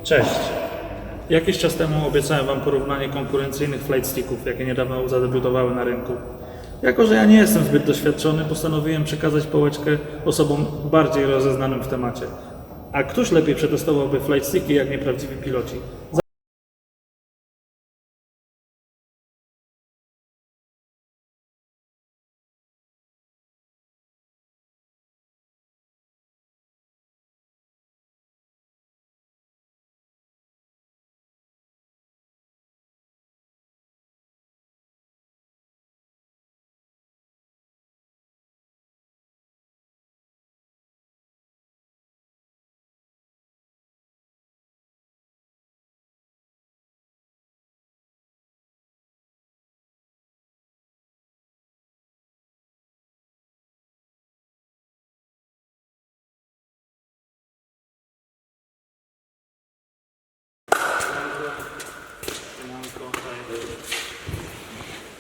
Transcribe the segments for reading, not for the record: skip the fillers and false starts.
Cześć! Jakiś czas temu obiecałem Wam porównanie konkurencyjnych flight sticków, jakie niedawno zadebiutowały na rynku. Jako że ja nie jestem zbyt doświadczony, postanowiłem przekazać pałeczkę osobom bardziej rozeznanym w temacie. A któż lepiej przetestowałby flight sticki jak nieprawdziwi piloci?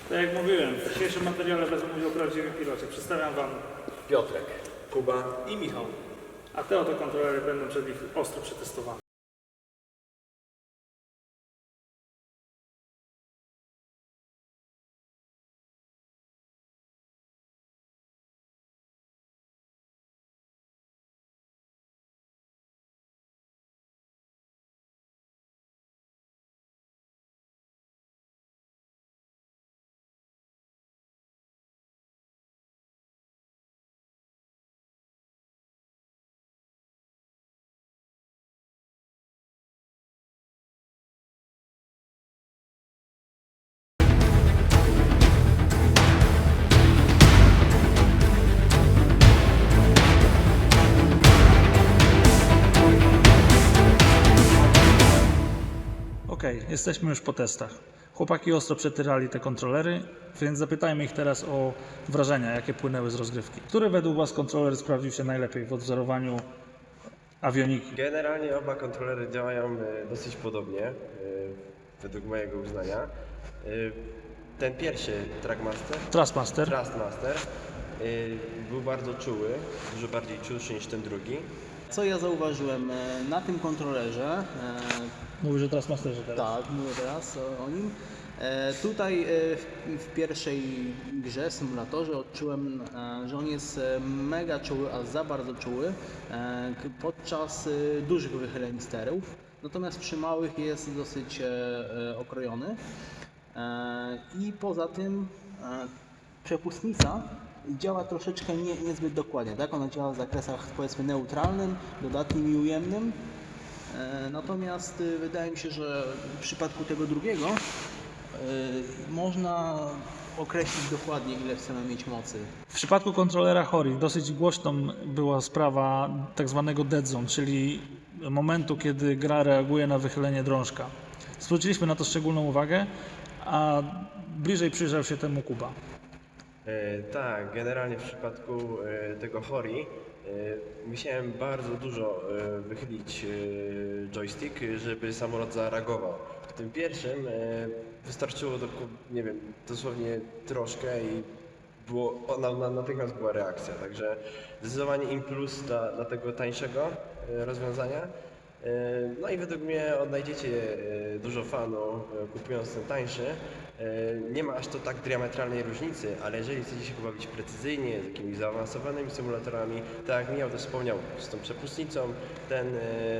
Tak jak mówiłem, w dzisiejszym materiale wezmą udział prawdziwi piloci. Przedstawiam Wam, Piotrek, Kuba i Michał. a te oto kontrolery będą przed nich ostro przetestowane. Okej, jesteśmy już po testach. Chłopaki ostro przetyrali te kontrolery, więc zapytajmy ich teraz o wrażenia, jakie płynęły z rozgrywki. Który według Was kontroler sprawdził się najlepiej w odwzorowaniu awioniki? Generalnie oba kontrolery działają dosyć podobnie, według mojego uznania. Ten pierwszy, Thrustmaster. Thrustmaster, był bardzo czuły, dużo bardziej czulszy niż ten drugi. Co ja zauważyłem na tym kontrolerze, Mówisz o Thrustmasterze teraz. tak, mówię teraz o nim. Tutaj w pierwszej grze, symulatorze odczułem, że on jest mega czuły, a za bardzo czuły podczas dużych wychyleń sterów. Natomiast przy małych jest dosyć okrojony. I poza tym przepustnica działa troszeczkę niezbyt dokładnie, tak? Ona działa w zakresach, powiedzmy, neutralnym, dodatnim i ujemnym. Natomiast wydaje mi się, że w przypadku tego drugiego można określić dokładnie, ile chcemy mieć mocy. W przypadku kontrolera Hori dosyć głośną była sprawa tak zwanego dead zone, czyli momentu, kiedy gra reaguje na wychylenie drążka. Zwróciliśmy na to szczególną uwagę, a bliżej przyjrzał się temu Kuba. Tak, generalnie w przypadku tego Hori musiałem bardzo dużo wychylić joystick, żeby samolot zareagował. W tym pierwszym wystarczyło, nie wiem, dosłownie troszkę i natychmiast była reakcja, także zdecydowanie im plus dla tego tańszego rozwiązania. No i według mnie odnajdziecie dużo fanów kupując ten tańszy. Nie ma aż to tak diametralnej różnicy, ale jeżeli chcecie się pobawić precyzyjnie, z jakimiś zaawansowanymi symulatorami, tak jak Michał też wspomniał, z tą przepustnicą,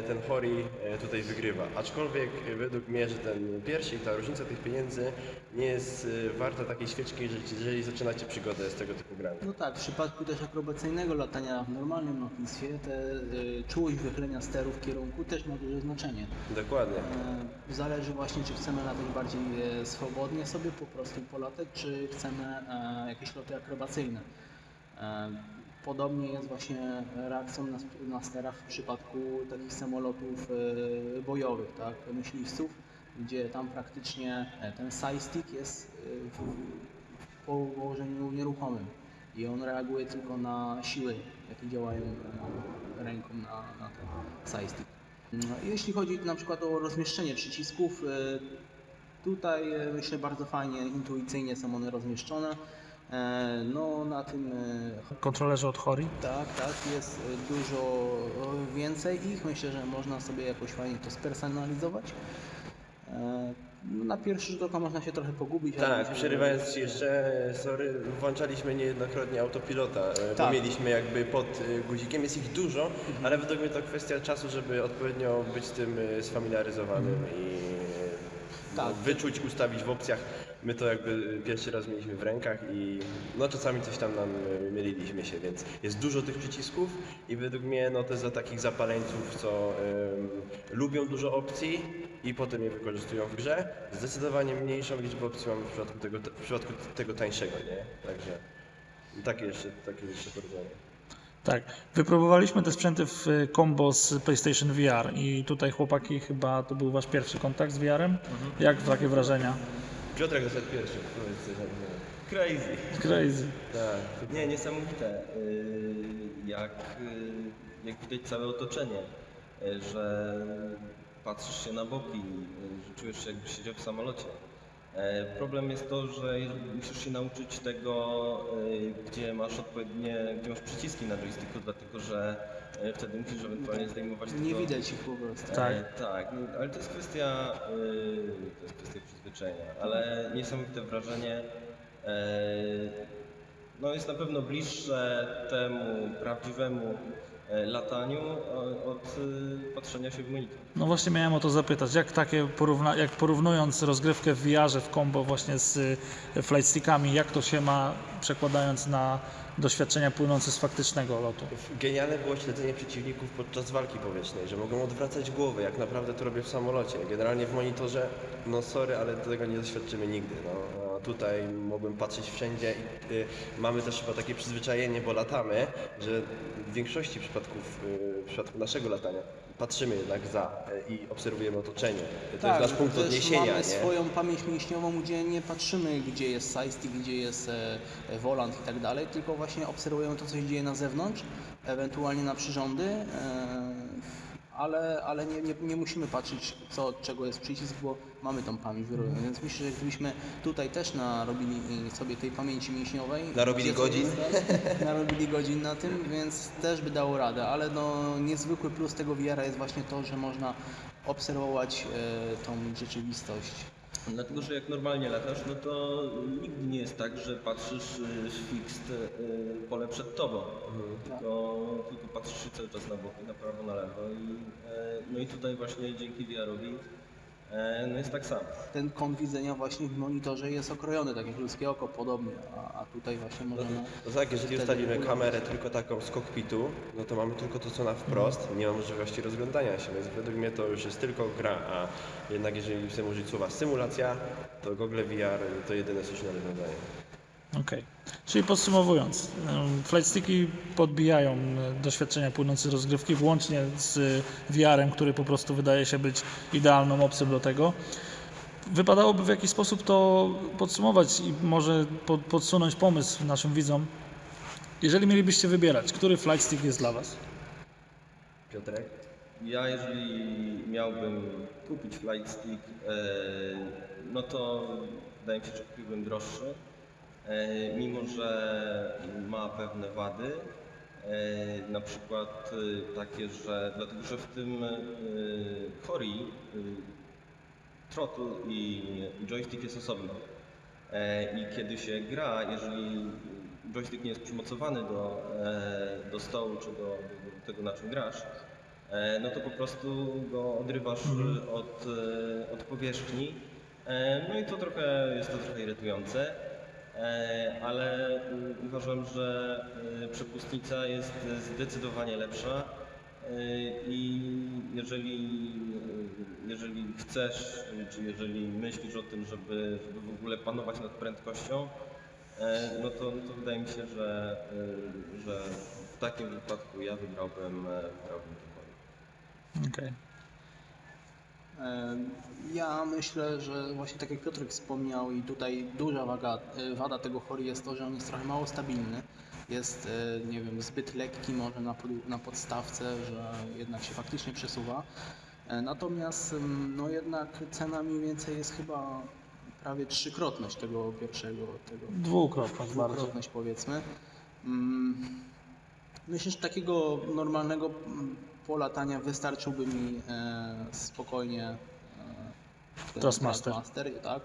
ten Hori tutaj wygrywa. Aczkolwiek według mnie, że ten pierwszy i ta różnica tych pieniędzy nie jest warta takiej świeczki, jeżeli zaczynacie przygodę z tego typu grami. No tak, w przypadku też akrobacyjnego latania w normalnym lotnictwie czułość wychylenia sterów w kierunku też ma duże znaczenie. Dokładnie. Zależy właśnie, czy chcemy latać bardziej swobodnie sobie, po prostu polatać, czy chcemy jakieś loty akrobacyjne. Podobnie jest właśnie reakcją na sterach w przypadku takich samolotów bojowych, tak, myśliwców, gdzie tam praktycznie ten side stick jest w położeniu nieruchomym i on reaguje tylko na siły, jakie działają ręką na ten side stick. Jeśli chodzi na przykład o rozmieszczenie przycisków, tutaj myślę bardzo fajnie, intuicyjnie są one rozmieszczone. No na tym Kontrolerze od Hori. tak, jest dużo więcej ich. Myślę, że można sobie jakoś fajnie to spersonalizować. Na pierwszy rzut oka można się trochę pogubić. ale Tak, myślę, że- przerywając Ci jeszcze, sorry, włączaliśmy niejednokrotnie autopilota, bo Tak. mieliśmy jakby pod guzikiem, jest ich dużo, ale według mnie to kwestia czasu, żeby odpowiednio być z tym sfamiliaryzowanym i Tak. wyczuć, ustawić w opcjach. My to jakby pierwszy raz mieliśmy w rękach i no czasami coś tam nam myliliśmy się, więc jest dużo tych przycisków i według mnie no to jest dla takich zapaleńców, co lubią dużo opcji i potem je wykorzystują w grze. Zdecydowanie mniejszą liczbę opcji mamy w przypadku tego tańszego, nie? Także takie jeszcze porównanie. Tak, wypróbowaliśmy te sprzęty w combo z PlayStation VR i tutaj chłopaki chyba to był wasz pierwszy kontakt z VR-em. Jak takie wrażenia? Piotrek został pierwszy, powiedz coś na ten temat. Crazy. Crazy. Tak. Nie, niesamowite. Jak widać całe otoczenie, że patrzysz się na boki, że czujesz się jakbyś siedział w samolocie. Problem jest to, że musisz się nauczyć tego, gdzie masz przyciski na joysticku, dlatego że wtedy musisz ewentualnie zdejmować Nie tylko... widać ich po prostu. Tak. Tak, ale to jest kwestia przyzwyczajenia, ale niesamowite wrażenie. No jest na pewno bliższe temu prawdziwemu lataniu od patrzenia się w monitor. No właśnie miałem o to zapytać, jak porównując rozgrywkę w VR-ze w combo właśnie z flightstickami, jak to się ma przekładając na doświadczenia płynące z faktycznego lotu? Genialne było śledzenie przeciwników podczas walki powietrznej, że mogą odwracać głowę, jak naprawdę to robię w samolocie. Generalnie w monitorze, no sorry, ale tego nie doświadczymy nigdy. No. A tutaj mogłem patrzeć wszędzie i mamy też chyba takie przyzwyczajenie, bo latamy, że w większości przypadków, w przypadku naszego latania, patrzymy jednak i obserwujemy otoczenie. To jest nasz punkt też odniesienia, mamy nie? swoją pamięć mięśniową, gdzie nie patrzymy, gdzie jest joystick, gdzie jest volant i tak dalej, tylko właśnie obserwujemy to, co się dzieje na zewnątrz, ewentualnie na przyrządy, ale nie musimy patrzeć, co od czego jest przycisk, bo mamy tą pamięć wyrobioną. Więc myślę, że gdybyśmy tutaj też narobili sobie tej pamięci mięśniowej... Narobili godzin? Narobili godzin na tym, więc też by dało radę, ale no niezwykły plus tego VR-a jest właśnie to, że można obserwować tą rzeczywistość. Dlatego, że jak normalnie latasz, no to nigdy nie jest tak, że patrzysz fixed pole przed tobą, tylko patrzysz się cały czas na boki, na prawo, na lewo no i tutaj właśnie dzięki VR-owi no jest tak samo. Ten kąt widzenia właśnie w monitorze jest okrojony, tak jak ludzkie oko, podobnie, a tutaj właśnie możemy... No tak, jeżeli wtedy ustawimy regulować. kamerę tylko taką z kokpitu, no to mamy tylko to, co na wprost, nie ma możliwości rozglądania się, więc według mnie to już jest tylko gra, a jednak jeżeli chcemy użyć słowa symulacja, to Google VR to jedyne słuszne rozwiązanie. Okej. Czyli podsumowując, flightsticki podbijają doświadczenia płynące z rozgrywki, włącznie z VR-em, który po prostu wydaje się być idealną opcją do tego. Wypadałoby w jakiś sposób to podsumować i może podsunąć pomysł naszym widzom. Jeżeli mielibyście wybierać, który flightstick jest dla Was? Piotrek? Ja jeżeli miałbym kupić flightstick, no to wydaje mi się, że kupiłbym droższy. Mimo że ma pewne wady, na przykład takie, że dlatego, że w tym Hori throttle i joystick jest osobno i kiedy się gra, jeżeli joystick nie jest przymocowany do stołu czy do tego, na czym grasz, no to po prostu go odrywasz od powierzchni, no i to jest to trochę irytujące. Ale uważam, że przepustnica jest zdecydowanie lepsza i jeżeli chcesz, czy jeżeli myślisz o tym, żeby w ogóle panować nad prędkością, no to wydaje mi się, że w takim wypadku ja wybrałbym to. Okej. Ja myślę, że właśnie tak jak Piotrek wspomniał i tutaj duża wada tego Hori jest to, że on jest trochę mało stabilny. Jest, nie wiem, zbyt lekki może na podstawce, że jednak się faktycznie przesuwa. Natomiast no jednak cena mniej więcej jest chyba prawie trzykrotność tego pierwszego, Dwukrotność bardziej. dwukrotność powiedzmy. Myślę, że takiego normalnego polatania wystarczyłby mi spokojnie ten Thrustmaster. Thrustmaster, tak.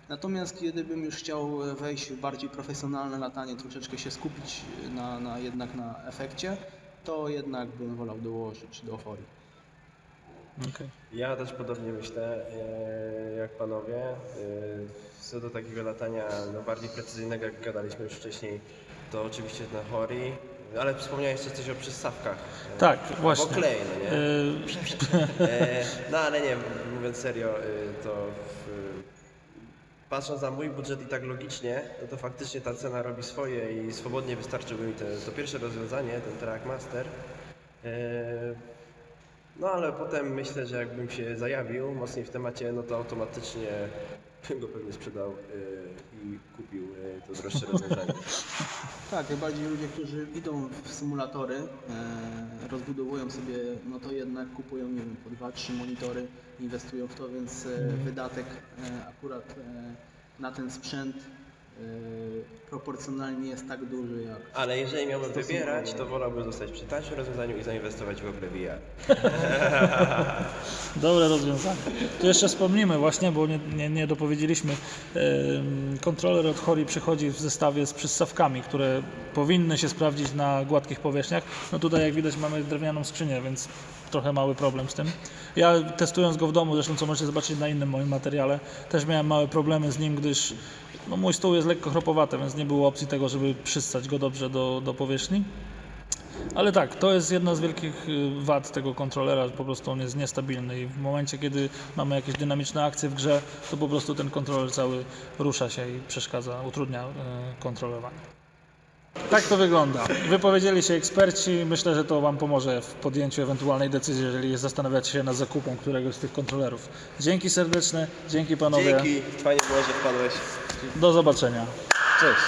Natomiast kiedybym już chciał wejść w bardziej profesjonalne latanie, troszeczkę się skupić jednak na efekcie, to jednak bym wolał dołożyć do Hori. Okej. Ja też podobnie myślę jak panowie. Co do takiego latania no, bardziej precyzyjnego, jak gadaliśmy już wcześniej, to oczywiście na Hori, ale wspomniałeś jeszcze coś o przyssawkach. Tak, właśnie. Bo klej, no nie? No ale nie, mówiąc serio, to patrząc na mój budżet i tak logicznie, no to faktycznie ta cena robi swoje i swobodnie wystarczyłby mi to pierwsze rozwiązanie, ten Trackmaster. No ale potem myślę, że jakbym się zajawił mocniej w temacie, no to automatycznie bym go pewnie sprzedał i kupił to droższe rozwiązanie. Tak, najbardziej ludzie, którzy idą w symulatory, rozbudowują sobie, no to jednak kupują, nie wiem, po 2-3 monitory, inwestują w to, więc wydatek akurat na ten sprzęt proporcjonalnie nie jest tak duży jak... Ale jeżeli miałbym wybierać, to wolałbym zostać przy tańszym rozwiązaniu i zainwestować w Google VR. Dobre rozwiązanie. Tu jeszcze wspomnimy właśnie, bo nie dopowiedzieliśmy. Kontroler od Hori przychodzi w zestawie z przyssawkami, które powinny się sprawdzić na gładkich powierzchniach. No tutaj jak widać mamy drewnianą skrzynię, więc trochę mały problem z tym. Ja testując go w domu, zresztą co możecie zobaczyć na innym moim materiale, też miałem małe problemy z nim, gdyż no, mój stół jest lekko chropowaty, więc nie było opcji tego, żeby przystać go dobrze do powierzchni. Ale tak, to jest jedna z wielkich wad tego kontrolera, że po prostu on jest niestabilny i w momencie, kiedy mamy jakieś dynamiczne akcje w grze, to po prostu ten kontroler cały rusza się i przeszkadza, utrudnia kontrolowanie. Tak to wygląda. Wypowiedzieli się eksperci, myślę, że to Wam pomoże w podjęciu ewentualnej decyzji, jeżeli zastanawiacie się nad zakupem któregoś z tych kontrolerów. Dzięki serdeczne, dzięki panowie, Dzięki, fajnie było, że wpadłeś. do zobaczenia. Cześć!